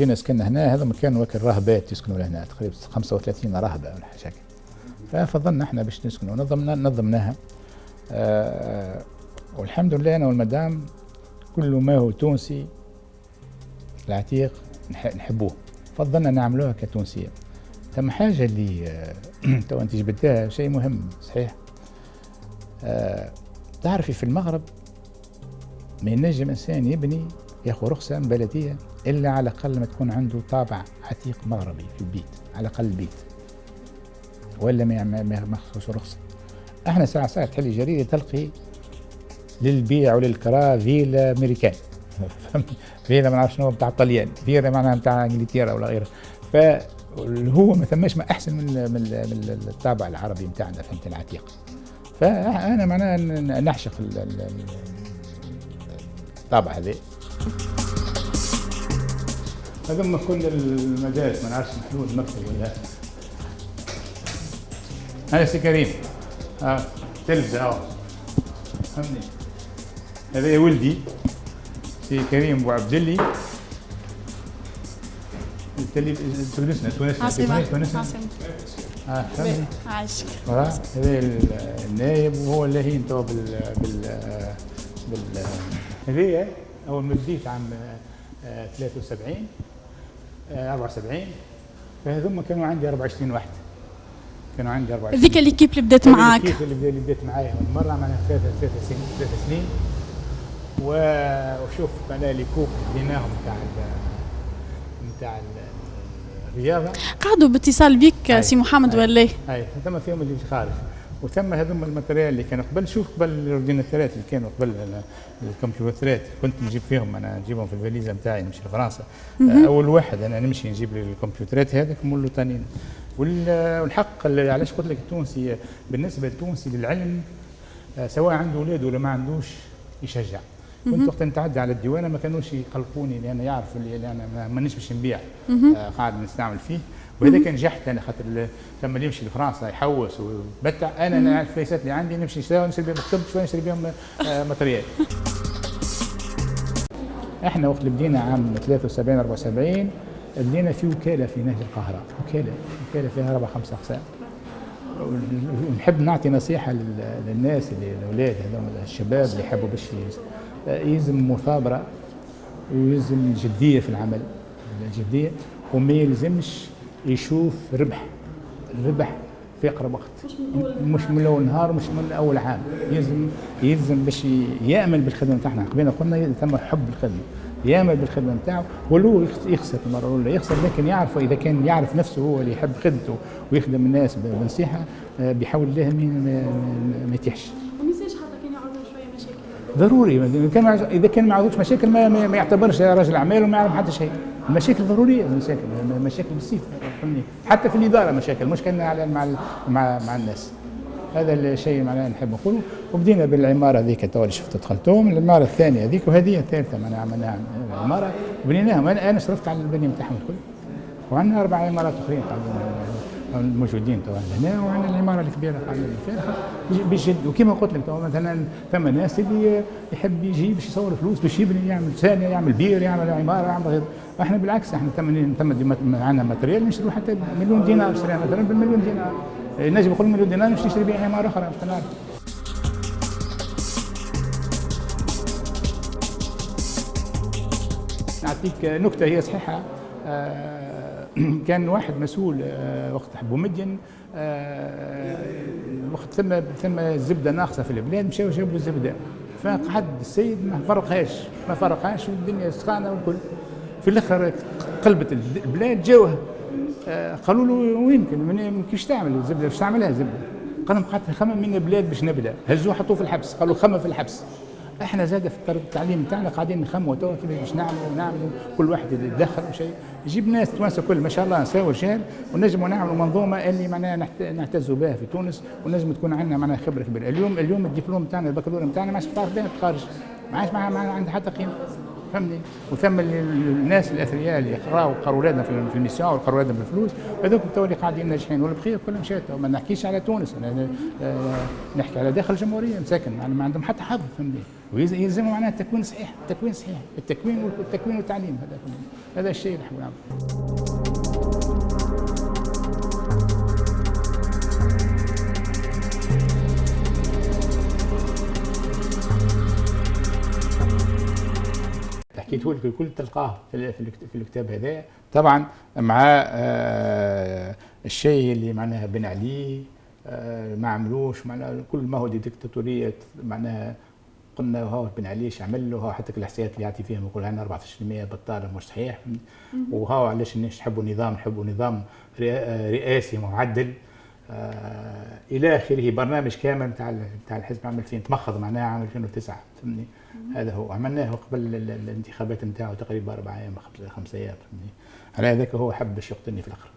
جينا سكننا هنا، هذا مكان وكل راهبات يسكنوا لهنا تقريبا 35 راهبه ولا حاجه. ففضلنا احنا باش نسكنوا نظمناها. والحمد لله انا والمدام كل ما هو تونسي العتيق نحبوه، فضلنا نعملوها كتونسيه. ثم حاجه اللي تو انت جبتها شيء مهم صحيح. تعرفي في المغرب ما ينجم انسان يبني ياخذ رخصه من بلديه الا على الاقل ما تكون عنده طابع عتيق مغربي في البيت، على الاقل البيت، ولا ما ياخذش رخصه. احنا ساعه تحلي جريده تلقي للبيع وللكراء فيلا امريكان فيلا ما نعرفش شنو بتاع الطليان، فيلا معناها بتاع انجلترا ولا غيره. فهو ما ثماش ما احسن من الطابع العربي بتاعنا فهمت العتيق. فانا معناها نعشق الطابع هذا. هذم كل المدارس ما نعرفش محلول مكتب ولا. هذا سي كريم تلفزة فهمني. هذا ولدي سي كريم بو عبد الله. تونسنا فهمني. عاشق. هذا النايب وهو اللي تو هذه اول ما بديت عام 73 74. فهذوما كانوا عندي 24 واحد. كانوا عندي 24. هذيك ليكيب اللي بدات معاك؟ ليكيب اللي بدات معايا مرة معناها 3 سنين. وشوف معناها لي كوب بناهم نتاع الرياضة. قعدوا باتصال بك سي محمد ولا؟ اي ثم فيهم اللي خارج، وثم هذوما الماتريال اللي كانوا قبل. شوف قبل الاورديناتورات اللي كانوا قبل الكمبيوترات كنت نجيب فيهم، انا نجيبهم في الفاليزه نتاعي نمشي لفرنسا. اول واحد انا نمشي نجيب الكمبيوترات هذاك مولو تانيين. والحق علاش قلت لك التونسي بالنسبه للتونسي للعلم سواء عنده اولاد ولا ما عندوش يشجع. كنت وقت نتعدى على الديوانه ما كانوش يقلقوني لان يعرفوا اللي انا مانيش باش نبيع، قاعد نستعمل فيه. وهذا كان نجحت انا خاطر لما يمشي لفرنسا يحوس ويبتع. انا الفليسات اللي عندي نمشي نشتريهم، نشري بهم كتب شويه، نشري بهم ماتريال. احنا وقت اللي بدينا عام 73 74 بدينا في وكاله في نهج القاهره، وكاله فيها 4-5 اقسام. ونحب نعطي نصيحه للناس اللي الاولاد هذول الشباب اللي يحبوا باش يلزم مثابره ويلزم جديه في العمل، الجديه، وما يلزمش يشوف الربح في اقرب وقت، مش من اول نهار، مش من اول عام. يلزم باش يامل بالخدمه نتاعنا. قبيله قلنا ثم حب الخدمه، يامل بالخدمه نتاعو ولو يخسر المره الاولى يخسر، لكن يعرف اذا كان يعرف نفسه هو اللي يحب خدمته ويخدم الناس بنصيحه بيحاول الله ما يتيحش. وما ينساش حتى كان يعرضوا شويه مشاكل. ضروري اذا كان ما عندوش مشاكل ما يعتبرش راجل اعمال وما يعرف حتى شيء. المشاكل ضروريه، مشاكل بالصيف فهمني، حتى في الاداره مشاكل، مش كان مع الناس. هذا الشيء معناها نحب نقوله. وبدينا بالعماره هذيك تو اللي شفت دخلتهم، العماره الثانيه هذيك وهذه الثالثه معناها عملناها عماره وبنيناهم. انا صرفت على البنيه نتاعهم الكل. وعندنا 4 عمارات اخرين الموجودين تو هنا، وعندنا العماره الكبيره قاعدين فيها بجد. وكما قلت لك تو مثلا ثم ناس اللي يحب يجي باش يصور فلوس باش يبني، يعمل ثانيه، يعمل بير، يعمل عماره، يعمل غير. احنا بالعكس احنا ثم عندنا ماتريال نشتروا حتى مليون دينار، اشترينا مثلا بالمليون دينار. نجم نقول مليون دينار نمشي نشتري بها عماره اخرى مش نعرف. نعطيك نكته هي صحيحه. كان واحد مسؤول وقت بومدين، وقت ثم الزبده ناقصه في البلاد، مشاو جابوا الزبده. فقعد السيد ما فرقهاش والدنيا سخانه والكل. في الاخر قلبت البلاد، جاوه قالوا له وين كيفاش تعمل الزبده؟ باش تعملها الزبده؟ قال لهم قعدت نخمم من البلاد باش نبدا. هزوه حطوه في الحبس، قالوا خمم في الحبس. احنا زاد في طريقه التعليم تاعنا قاعدين نخموا توا كيفاش باش نعملوا كل واحد يتدخل وشيء. يجيب ناس توانسه كل ما شاء الله نساء ورجال، ونجموا نعملوا منظومه اللي معناها نعتزوا بها في تونس، ونجم تكون عندنا معناها خبره كبيره. اليوم الدبلوم تاعنا البكالوريا تاعنا ما عادش تعرف بها في الخارج، ما عادش عندها حتى قيمه فهمني. وثم الناس الاثرياء اللي قراوا اولادنا في الميسيون وقراوا اولادنا بالفلوس، هذوك تو اللي قاعدين ناجحين، والبقيه كلها مشات. ما نحكيش على تونس، نحكي على داخل الجمهوريه مساكن ما عندهم حتى حظ فهمني. ويلزموا معناها التكوين صحيح، التكوين صحيح، التكوين والتعليم، هذا الشيء اللي نحب نعمله. حكيته لك الكل تلقاه في الكتاب هذا، طبعا مع الشيء اللي معناها بن عليه ما عملوش، معناها كل ما هو ديكتاتوريه معناها قلنا هو بن عليش عمل له، هو حتى الاحصائيات اللي يعطي فيهم يقول عندنا 14% بطاله مش صحيح، وهو علاش الناس نحبوا نظام رئاسي معدل الى اخره، برنامج كامل نتاع الحزب عام 2000 تمخض معناها عام 2009 فهمني. هذا هو عملناه قبل الانتخابات نتاعو تقريبا 4 ايام 5 ايام فهمني. على هذاك هو حب باش يقتلني في الاخر.